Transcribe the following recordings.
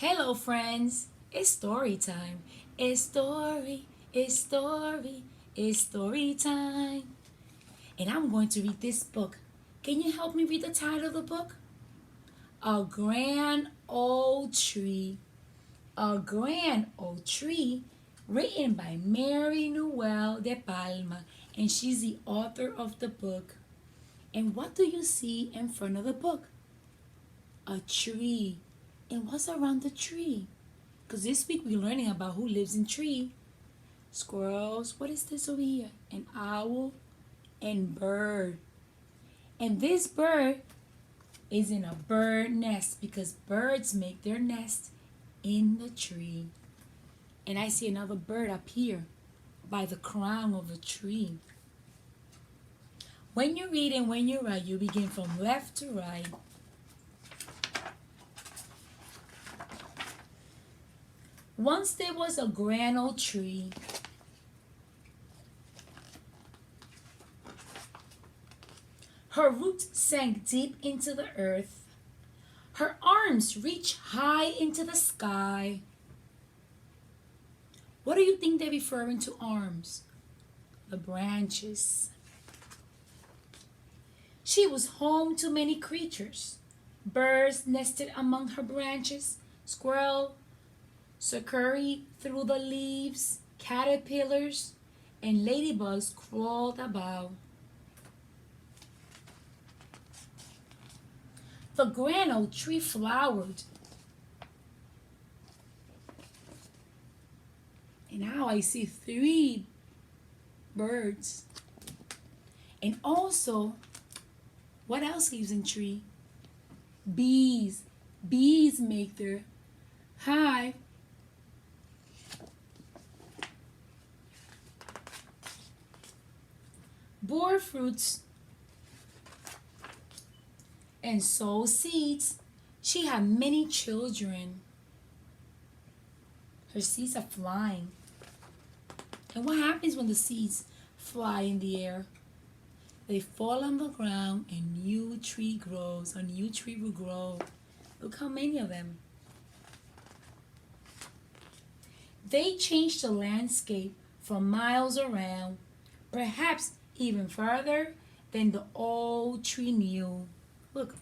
Hello, friends. It's story time. It's story time. And I'm going to read this book. Can you help me read the title of the book? A Grand Old Tree. A Grand Old Tree, written by Mary Noel de Palma, and she's the author of the book. And what do you see in front of the book? A tree. And what's around the tree? Because this week we're learning about who lives in tree. Squirrels. What is this over here? An owl and bird. And this bird is in a bird nest because birds make their nest in the tree. And I see another bird up here by the crown of the tree. When you read and when you write, you begin from left to right. Once there was a grand old tree. Her roots sank deep into the earth. Her arms reached high into the sky. What do you think they're referring to arms? The branches. She was home to many creatures. Birds nested among her branches. Squirrel scurried through the leaves. Caterpillars and ladybugs crawled about. The grand old tree flowered. And now I see 3 birds. And also, what else lives in tree? Bees. Bees make their hive. Bore fruits and sow seeds. She had many children. Her seeds are flying. And what happens when the seeds fly in the air? They fall on the ground and new tree grows. A new tree will grow. Look how many of them. They change the landscape for miles around, perhaps even further than the old tree knew. Look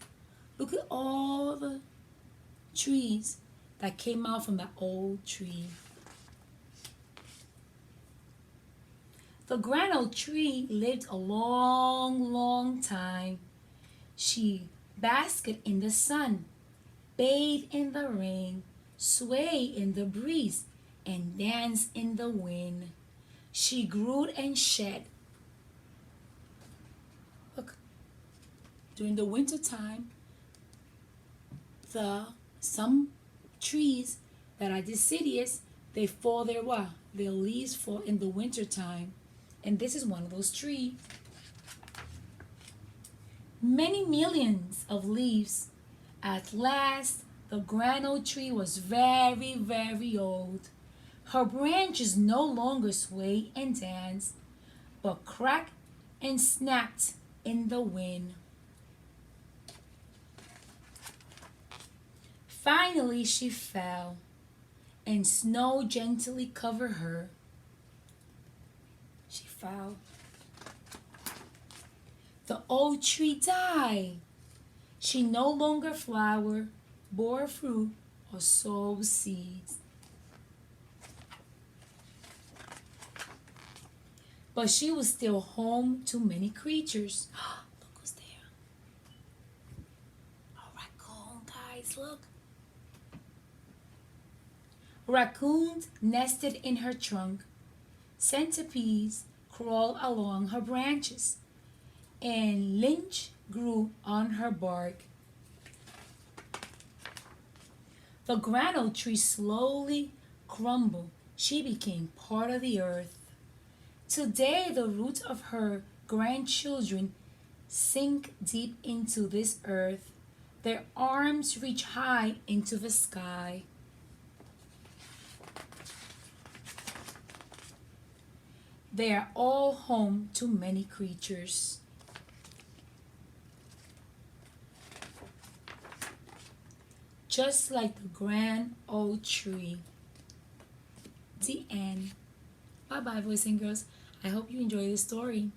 at all the trees that came out from that old tree. The grand old tree lived a long, long time. She basked in the sun, bathed in the rain, swayed in the breeze, and danced in the wind. She grew and shed. Look, during the winter time, some trees that are deciduous, they fall their leaves fall in the winter time. And this is one of those trees. Many millions of leaves. At last, the grand old tree was very, very old. Her branches no longer swayed and danced, but cracked and snapped in the wind. Finally, she fell, and snow gently covered her. She fell. The old tree died. She no longer flowered, bore fruit, or sowed seeds. But she was still home to many creatures. Look who's there. A raccoon, guys, look. Raccoons nested in her trunk. Centipedes crawled along her branches, and lynx grew on her bark. The grand old tree slowly crumbled. She became part of the earth. Today, the roots of her grandchildren sink deep into this earth. Their arms reach high into the sky. They are all home to many creatures. just like the grand old tree. The end. Bye bye, boys and girls. I hope you enjoy the story.